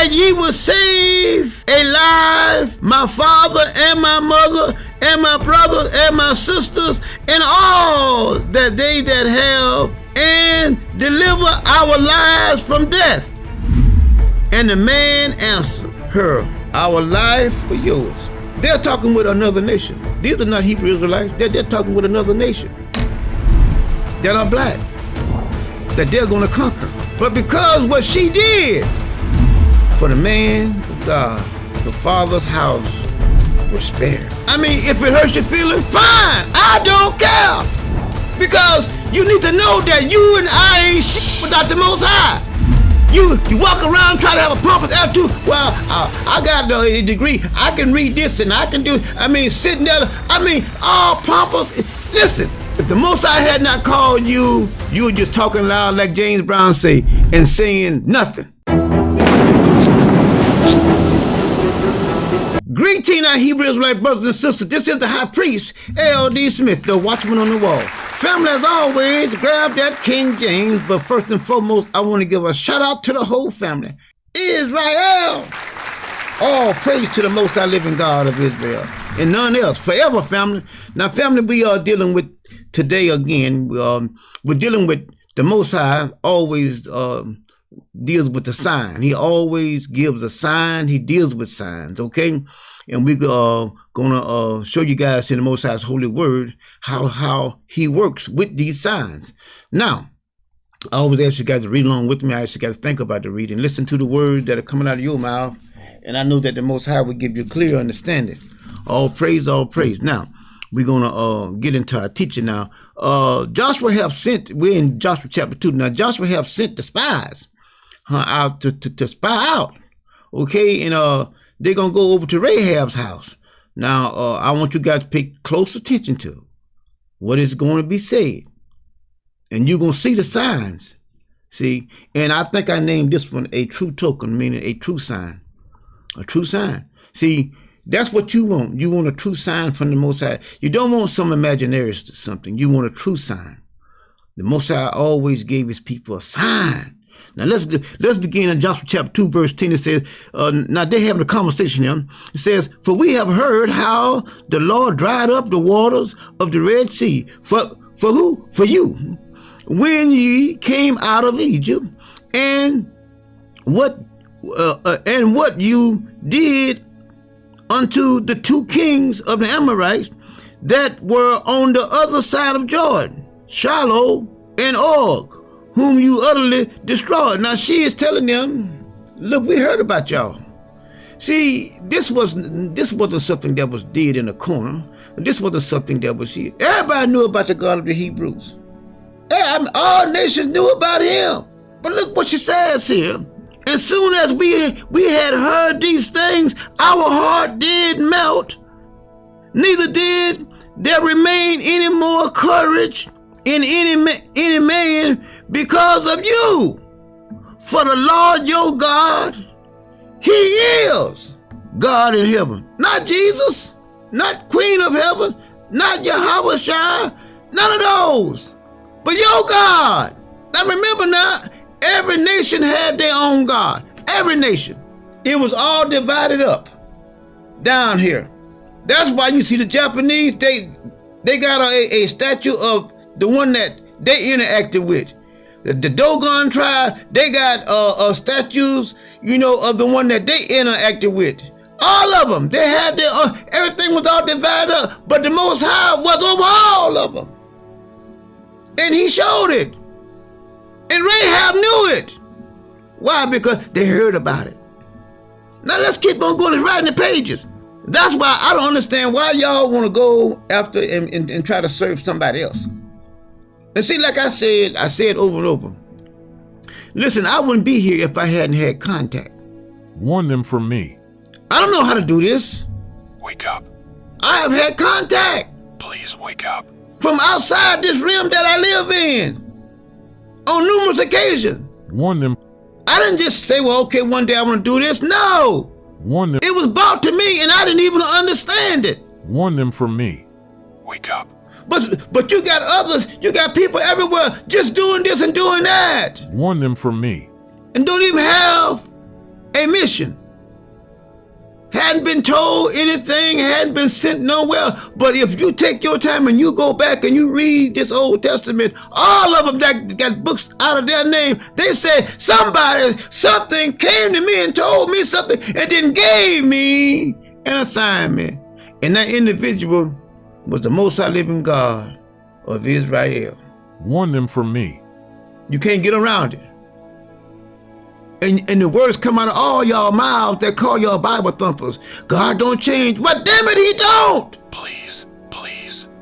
that ye will save alive my father and my mother and my brother and my sisters and all that they that have, and deliver our lives from death. And the man answered her, our life for yours. They're talking with another nation. These are not Hebrew Israelites. They're talking with another nation that are black, that they're going to conquer. But because what she did for the man of God, the Father's house was spared. I mean, if it hurts your feelings, fine, I don't care. Because you need to know that you and I ain't shit without the Most High. You walk around trying to have a pompous attitude. Well, I got a degree. I can read this and I can do. I mean, sitting there. I mean, all pompous. Listen, if the Most High had not called you, you were just talking loud like James Brown say and saying nothing. Greeting our Hebrew Israelite brothers and sisters. This is the High Priest, L.D. Smith, the watchman on the wall. Family, as always, grab that King James, but first and foremost, I want to give a shout out to the whole family. Israel! All praise to the Most High living God of Israel, and none else. Forever, family. Now, family, we are dealing with today again. We're dealing with the Most High always deals with the sign. He always gives a sign. He deals with signs, okay? And we're gonna show you guys in the Most High's holy word how he works with these signs. Now, I always ask you guys to read along with me. I ask you guys to think about the reading. Listen to the words that are coming out of your mouth. And I know that the Most High will give you clear understanding. All praise, all praise. Now, we're gonna get into our teaching now. Joshua have sent, we're in Joshua chapter 2. Now, Joshua have sent the spies out to spy out. Okay, and they're going to go over to Rahab's house. Now, I want you guys to pay close attention to what is going to be said. And you're going to see the signs. See, and I think I named this one a true token, meaning a true sign. A true sign. See, that's what you want. You want a true sign from the Most High. You don't want some imaginary something. You want a true sign. The Most High always gave his people a sign. Now let's begin in Joshua chapter 2, verse 10. It says, now they're having a conversation here. It says, for we have heard how the Lord dried up the waters of the Red Sea. For who? For you. When ye came out of Egypt, and what you did unto the two kings of the Amorites that were on the other side of Jordan, Shiloh and Og, whom you utterly destroyed. Now she is telling them, look, we heard about y'all. See, this wasn't something that was dead in a corner. This wasn't something that was here. Everybody knew about the God of the Hebrews. All nations knew about him. But look what she says here. As soon as we had heard these things, our heart did melt. Neither did there remain any more courage in any man because of you. For the Lord your God, he is God in heaven. Not Jesus, not Queen of heaven, not Yahweh Shai, none of those. But your God. Now remember now, every nation had their own God. Every nation. It was all divided up down here. That's why you see the Japanese, they got a statue of the one that they interacted with. The Dogon tribe, they got statues, of the one that they interacted with. All of them, they had their everything was all divided up, but the Most High was over all of them. And he showed it. And Rahab knew it. Why? Because they heard about it. Now let's keep on going and writing the pages. That's why I don't understand why y'all want to go after and try to serve somebody else. And see, like I said over and over. Listen, I wouldn't be here if I hadn't had contact. Warn them from me. I don't know how to do this. Wake up. I have had contact. Please wake up. From outside this realm that I live in. On numerous occasions. Warn them. I didn't just say, well, okay, one day I want to do this. No. Warn them. It was brought to me and I didn't even understand it. Warn them from me. Wake up. But you got others, you got people everywhere just doing this and doing that. Warn them from me. And don't even have a mission. Hadn't been told anything, hadn't been sent nowhere. But if you take your time and you go back and you read this Old Testament, all of them that got books out of their name, they say something came to me and told me something and then gave me an assignment. And that individual was the Most High living God of Israel. Warn them from me. You can't get around it. And the words come out of all y'all mouths that call y'all Bible thumpers. God don't change. Well, damn it, he don't. Please,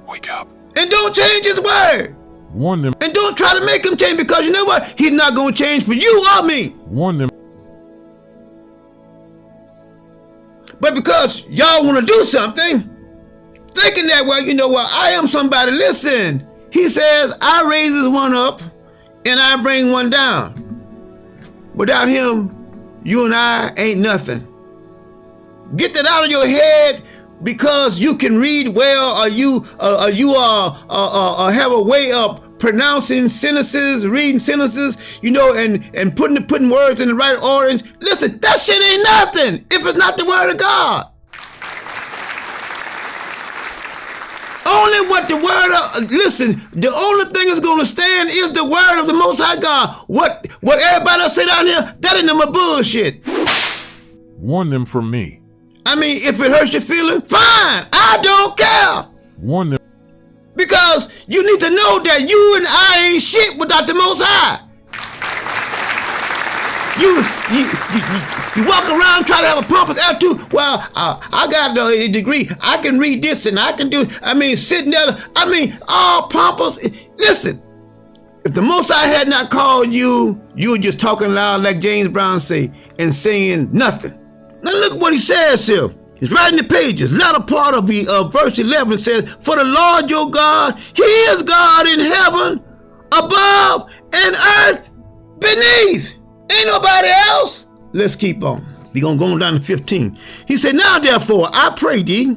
wake up. And don't change his word. Warn them. And don't try to make him change, because you know what? He's not going to change for you or me. Warn them. But because y'all want to do something, thinking that, well, you know what? I am somebody. Listen, he says, I raises one up and I bring one down. Without him, you and I ain't nothing. Get that out of your head, because you can read well, or you have a way of pronouncing sentences, reading sentences, you know, and putting words in the right order. Listen, that shit ain't nothing if it's not the word of God. Only what the word of, listen, the only thing that's going to stand is the word of the Most High God. What everybody else say down here, that ain't no more bullshit. Warn them from me. I mean, if it hurts your feelings, fine. I don't care. Warn them. Because you need to know that you and I ain't shit without the Most High. You walk around trying to have a pompous attitude. Well, I got a degree. I can read this and I can do. I mean, sitting there. I mean, all pompous. Listen, if the Most High had not called you, you were just talking loud like James Brown say and saying nothing. Now look what he says here. He's writing the pages. Latter part of the verse 11 says, "For the Lord your God, He is God in heaven, above, and earth beneath. Ain't nobody else." Let's keep on. We're going to go down to 15. He said, "Now therefore, I pray thee,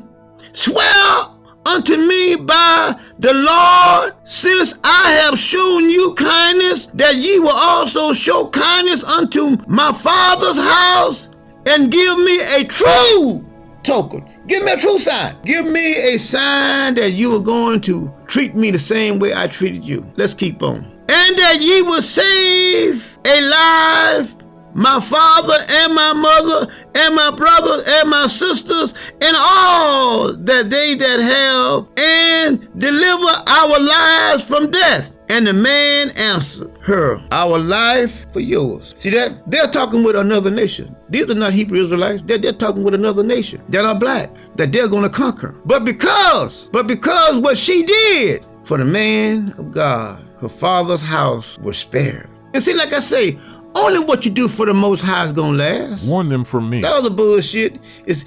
swear unto me by the Lord, since I have shown you kindness, that ye will also show kindness unto my father's house, and give me a true token." Give me a true sign. Give me a sign that you are going to treat me the same way I treated you. Let's keep on. "And that ye will save alive my father and my mother and my brothers and my sisters and all that they that have, and deliver our lives from death." And the man answered her, "Our life for yours." See that? They're talking with another nation. These are not Hebrew Israelites. They're talking with another nation that are black, that they're going to conquer. But because what she did for the man of God, her father's house was spared. And see, like I say, only what you do for the Most High is gonna last. Warn them from me. That other bullshit is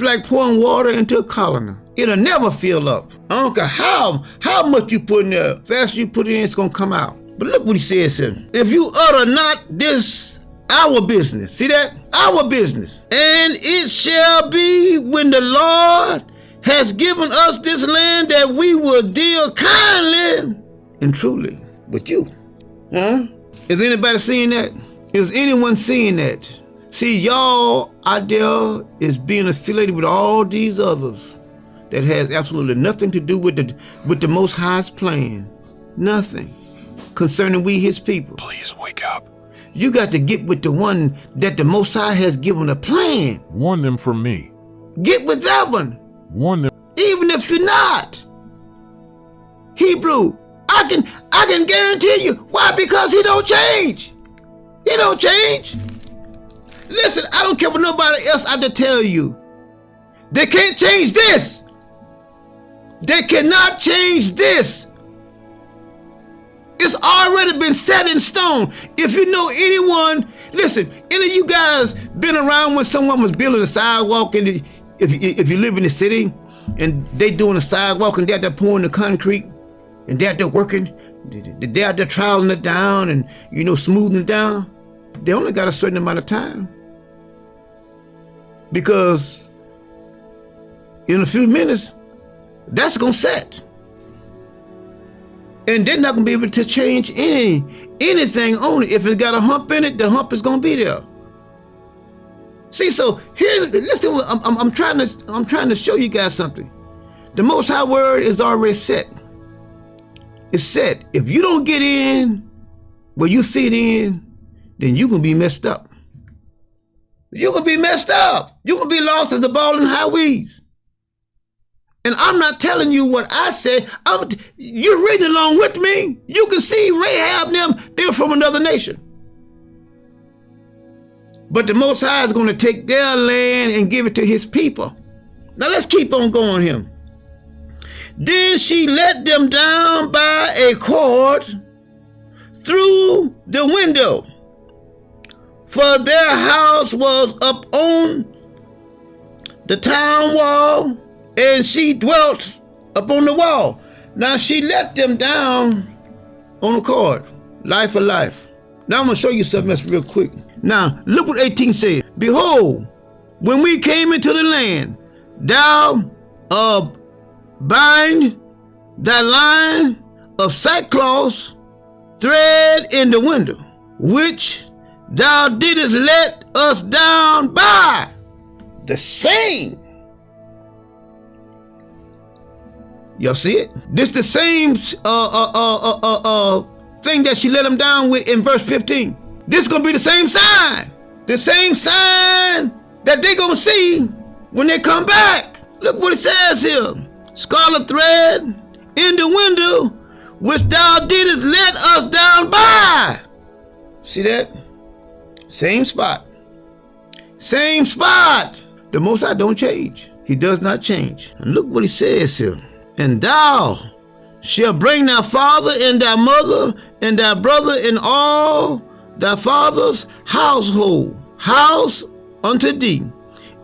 like pouring water into a colander. It'll never fill up. I don't care how much you put in there. Fast you put it in, it's gonna come out. But look what he says here. "If you utter not this our business," see that? Our business. "And it shall be when the Lord has given us this land, that we will deal kindly and truly with you." Huh? Is anybody seeing that? Is anyone seeing that? See, y'all out there is being affiliated with all these others that has absolutely nothing to do with the Most High's plan. Nothing concerning we, His people. Please wake up. You got to get with the one that the Most High has given a plan. Warn them from me. Get with that one. Warn them. Even if you're not Hebrew, I can guarantee you. Why? Because He don't change. He don't change. Listen, I don't care what nobody else I to tell you. They can't change this. They cannot change this. It's already been set in stone. If you know anyone, listen, any of you guys been around when someone was building a sidewalk, and if you live in the city and they doing a sidewalk and they're pouring the concrete, and they're working, they're troweling it down and, you know, smoothing it down. They only got a certain amount of time. Because in a few minutes, that's going to set. And they're not going to be able to change anything on it. If it's got a hump in it, the hump is going to be there. See, so here's, listen, I'm trying to show you guys something. The Most High word is already set. It's set. If you don't get in where you fit in, then you can be messed up. You can be messed up. You can be lost as the ball in highways. And I'm not telling you what I say. You're reading along with me. You can see Rahab and them, they're from another nation. But the Most High is going to take their land and give it to his people. Now let's keep on going here. Then she let them down by a cord through the window, for their house was up on the town wall, and she dwelt upon the wall. Now she let them down on a cord, life for life. Now I'm going to show you something else real quick. Now look what 18 says. Behold, when we came into the land, thou bind thy line of sackcloth thread in the window, which thou didst let us down by. The same. Y'all see it? This the same thing that she let them down with in verse 15. This is gonna be the same sign. The same sign that they gonna see when they come back. Look what it says here. Scarlet thread in the window, which thou didst let us down by. See that? Same spot. Same spot. The Most High don't change. He does not change. And look what he says here. And thou shalt bring thy father and thy mother and thy brother and all thy father's household house unto thee.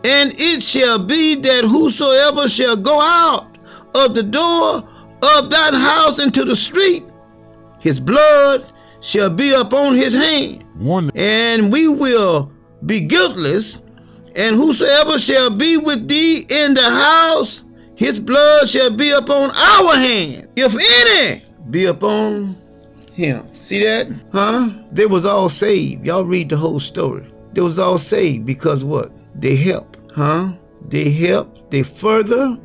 And it shall be that whosoever shall go out of the door of thine house into the street, his blood shall be upon his hand. And we will be guiltless. And whosoever shall be with thee in the house, his blood shall be upon our hand, if any be upon him. See that? Huh? They was all saved. Y'all read the whole story. They was all saved because what? They help. Huh? They help. They further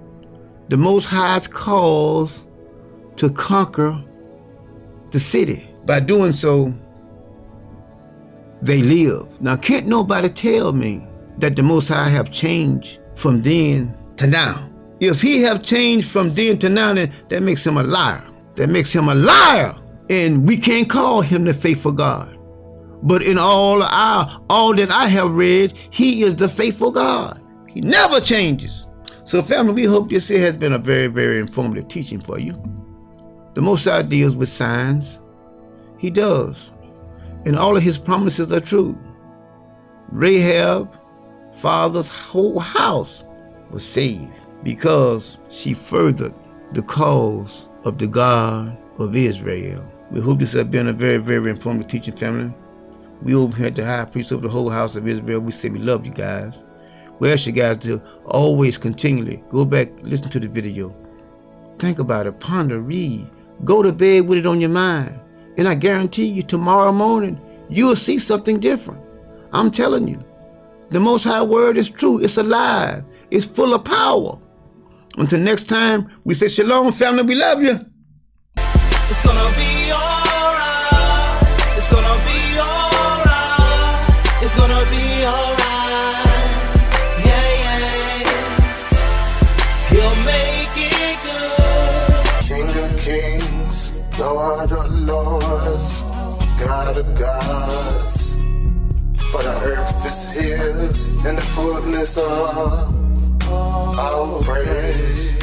the Most High's cause to conquer the city. By doing so, they live. Now, can't nobody tell me that the Most High have changed from then to now. If he have changed from then to now, then that makes him a liar. That makes him a liar. And we can't call him the faithful God. But in all that I have read, he is the faithful God. He never changes. So family, we hope this here has been a very, very informative teaching for you. The Most High deals with signs. He does. And all of his promises are true. Rahab, father's whole house, was saved because she furthered the cause of the God of Israel. We hope this has been a very, very informative teaching, family. We over here at the high priest of the whole house of Israel, we say we love you guys. We ask you guys to always continually go back, listen to the video. Think about it, ponder, read. Go to bed with it on your mind. And I guarantee you tomorrow morning, you will see something different. I'm telling you. The Most High word is true. It's alive. It's full of power. Until next time, we say shalom, family. We love you. It's gonna be alright. It's gonna be alright. It's gonna be alright. Yeah, yeah. He'll make it good. King of kings, Lord of lords, God of gods. For the earth is his, and the fullness of our praise.